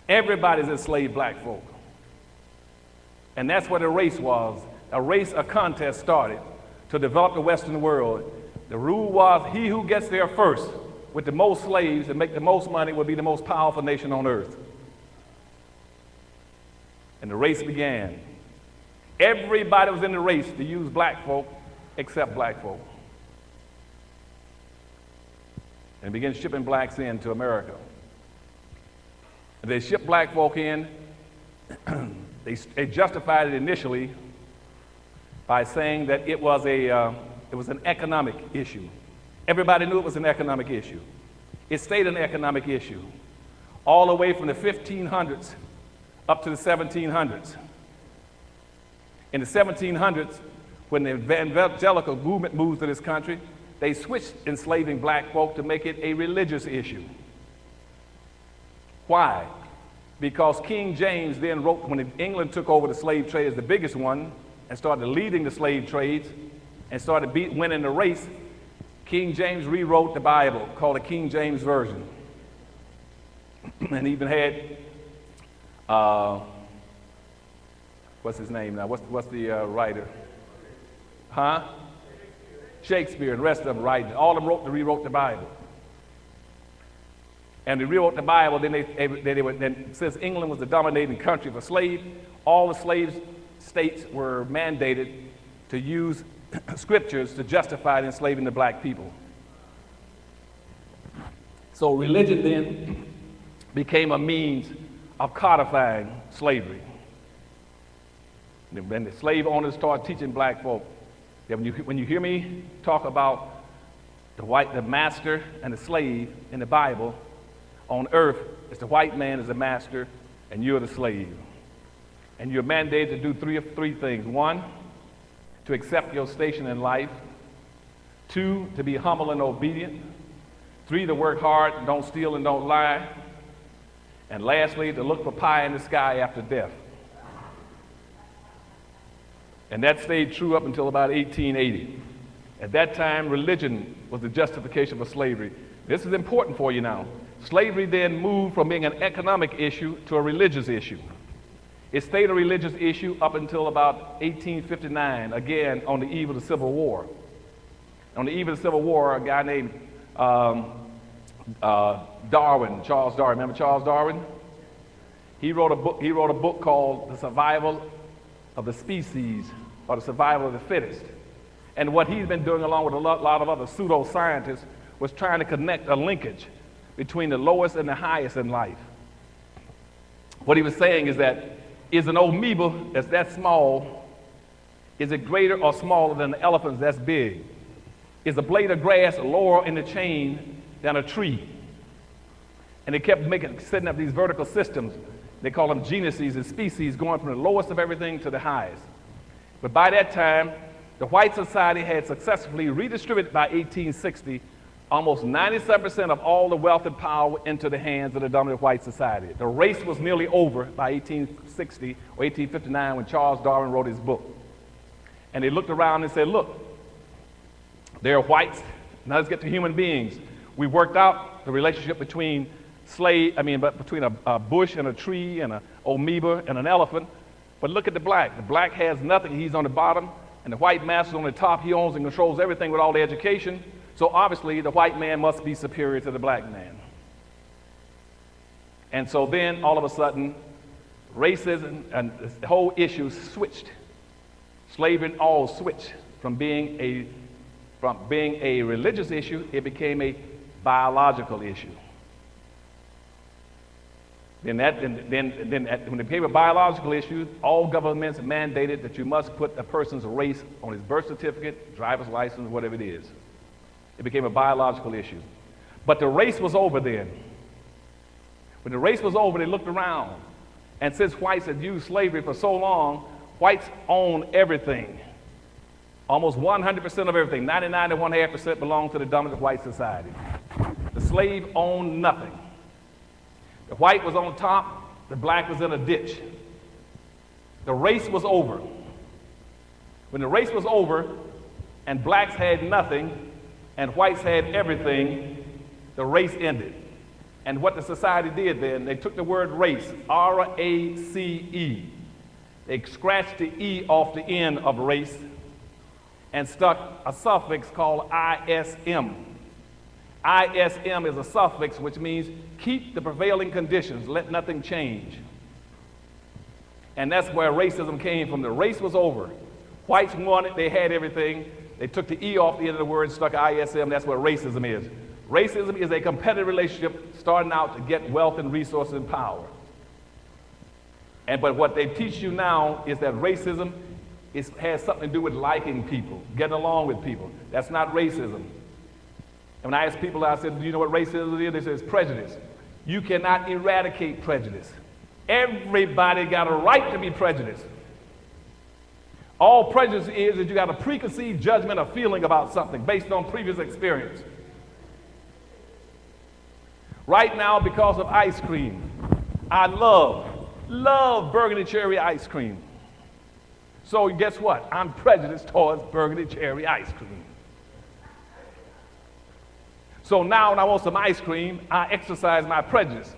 Everybody's enslaved black folk. And that's what a race was. A contest started to develop the Western world. The rule was he who gets there first with the most slaves and make the most money will be the most powerful nation on earth. And the race began. Everybody was in the race to use black folk except black folk. And began shipping blacks into America. And they shipped black folk in. They justified it initially by saying that it was an economic issue. Everybody knew it was an economic issue. It stayed an economic issue all the way from the 1500s up to the 1700s. In the 1700s, when the evangelical movement moved to this country, they switched enslaving black folk to make it a religious issue. Why? Because King James then wrote, when England took over the slave trade as the biggest one and started leading the slave trades and started winning the race, King James rewrote the Bible, called the King James Version. And even had, what's his name now? What's the writer? Huh? Shakespeare and the rest of them writing. All of them rewrote the Bible. And they rewrote the Bible, then since England was the dominating country for slaves, all the slave states were mandated to use scriptures to justify enslaving the black people. So religion then became a means of codifying slavery. When the slave owners started teaching black folk, that when you hear me talk about the master and the slave in the Bible, on earth, it's the white man is the master and you're the slave. And you're mandated to do three things. One, to accept your station in life. Two, to be humble and obedient. Three, to work hard and don't steal and don't lie. And lastly, to look for pie in the sky after death. And that stayed true up until about 1880. At that time, religion was the justification for slavery. This is important for you now. Slavery then moved from being an economic issue to a religious issue. It stayed a religious issue up until about 1859, again on the eve of the Civil War. On the eve of the Civil War, a guy named Darwin, Charles Darwin. Remember Charles Darwin? He wrote a book called The Survival of the Species, or The Survival of the Fittest. And what he's been doing, along with a lot of other pseudoscientists, was trying to connect a linkage between the lowest and the highest in life. What he was saying is that, is an amoeba that's that small, is it greater or smaller than an elephant that's big? Is a blade of grass lower in the chain than a tree? And they kept setting up these vertical systems. They call them genuses and species, going from the lowest of everything to the highest. But by that time, the white society had successfully redistributed by 1860 almost 97% of all the wealth and power into the hands of the dominant white society. The race was nearly over by 1860 or 1859 when Charles Darwin wrote his book. And they looked around and said, look, there are whites, now let's get to human beings. We worked out the relationship between between a bush and a tree and an amoeba and an elephant. But look at the black. The black has nothing, he's on the bottom, and the white master's on the top. He owns and controls everything with all the education. So obviously the white man must be superior to the black man. And so then all of a sudden, racism and the whole issue switched. Slavery all switched from being a religious issue, it became a biological issue. When it became a biological issue, all governments mandated that you must put a person's race on his birth certificate, driver's license, whatever it is. It became a biological issue. But the race was over then. When the race was over, they looked around. And since whites had used slavery for so long, whites own everything. Almost 100% of everything, 99.5% belonged to the dominant white society. The slave owned nothing. The white was on top, the black was in a ditch. The race was over. When the race was over and blacks had nothing and whites had everything, the race ended. And what the society did then, they took the word race, R-A-C-E. They scratched the E off the end of race and stuck a suffix called ISM. ISM is a suffix which means keep the prevailing conditions, let nothing change. And that's where racism came from. The race was over. Whites won it, they had everything. They took the E off the end of the word and stuck ISM, that's what racism is. Racism is a competitive relationship starting out to get wealth and resources and power. But what they teach you now is that racism has something to do with liking people, getting along with people. That's not racism. And when I ask people, I said, do you know what racism is? They say it's prejudice. You cannot eradicate prejudice. Everybody got a right to be prejudiced. All prejudice is you got a preconceived judgment or feeling about something based on previous experience. Right now, because of ice cream, I love Burgundy Cherry ice cream. So guess what? I'm prejudiced towards Burgundy Cherry ice cream. So now when I want some ice cream, I exercise my prejudice.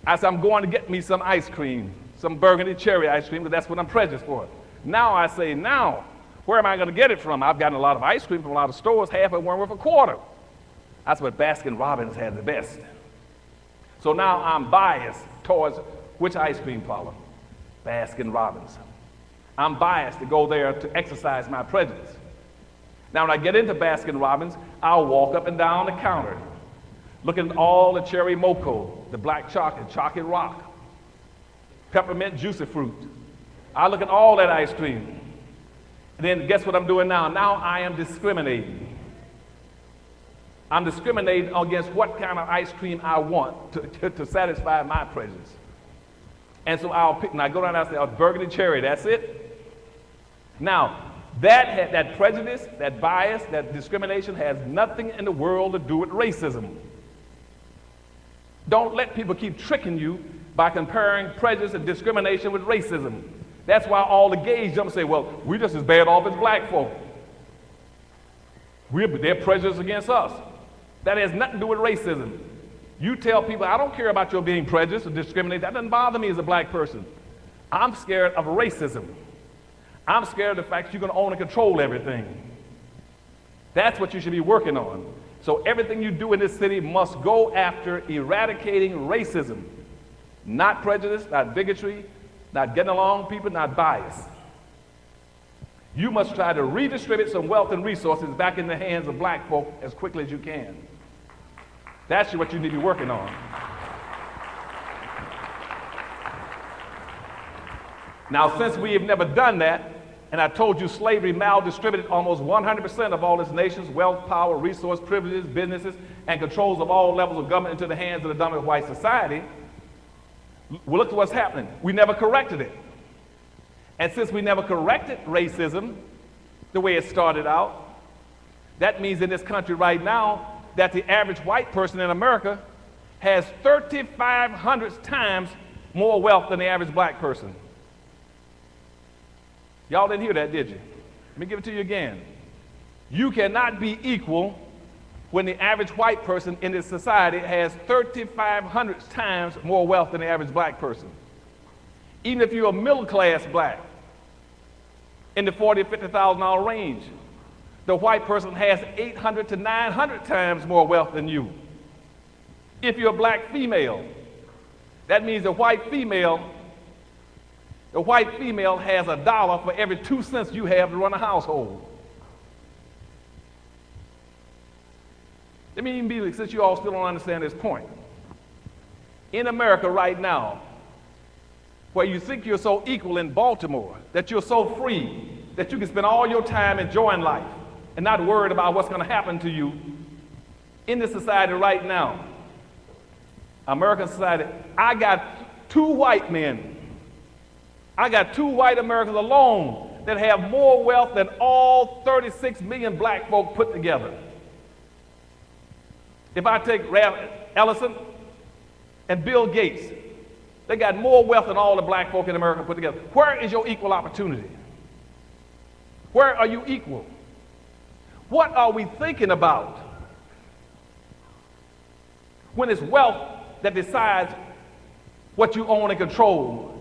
I say, I'm going to get me some ice cream, some Burgundy Cherry ice cream, because that's what I'm prejudiced for. Now I say, where am I going to get it from? I've gotten a lot of ice cream from a lot of stores, half of one worth a quarter. That's what Baskin-Robbins has the best. So now I'm biased towards which ice cream parlor? Baskin-Robbins. I'm biased to go there to exercise my prejudice. Now when I get into Baskin-Robbins, I'll walk up and down the counter, looking at all the cherry mocha, the black chocolate rock, peppermint juicy fruit. I look at all that ice cream. And then guess what I'm doing now? Now I am discriminating. I'm discriminating against what kind of ice cream I want to satisfy my prejudice. And so I'll pick, and I go down and I say, oh, Burgundy Cherry, that's it. Now, that prejudice, that bias, that discrimination has nothing in the world to do with racism. Don't let people keep tricking you by comparing prejudice and discrimination with racism. That's why all the gays jump and say, well, we're just as bad off as black folk. They're prejudiced against us. That has nothing to do with racism. You tell people, I don't care about your being prejudiced or discriminated. That doesn't bother me as a black person. I'm scared of racism. I'm scared of the fact that you're going to own and control everything. That's what you should be working on. So everything you do in this city must go after eradicating racism. Not prejudice, not bigotry, not getting along with people, not bias. You must try to redistribute some wealth and resources back in the hands of black folk as quickly as you can. That's what you need to be working on. Now, since we have never done that, and I told you slavery maldistributed almost 100% of all this nation's wealth, power, resource, privileges, businesses, and controls of all levels of government into the hands of the dominant white society, well, look at what's happening. We never corrected it. And since we never corrected racism the way it started out, that means in this country right now that the average white person in America has 3,500 times more wealth than the average black person. Y'all didn't hear that, did you? Let me give it to you again. You cannot be equal when the average white person in this society has 3,500 times more wealth than the average black person. Even if you're a middle-class black in the $40,000 to $50,000 range, the white person has 800 to 900 times more wealth than you. If you're a black female, that means the white female has $1 for every 2 cents you have to run a household. Let me even be, since you all still don't understand this point. In America right now, where you think you're so equal in Baltimore, that you're so free, that you can spend all your time enjoying life and not worried about what's going to happen to you, in this society right now, American society, I got 2 white men. I got 2 white Americans alone that have more wealth than all 36 million black folk put together. If I take Ralph Ellison and Bill Gates, they got more wealth than all the black folk in America put together. Where is your equal opportunity? Where are you equal? What are we thinking about when it's wealth that decides what you own and control.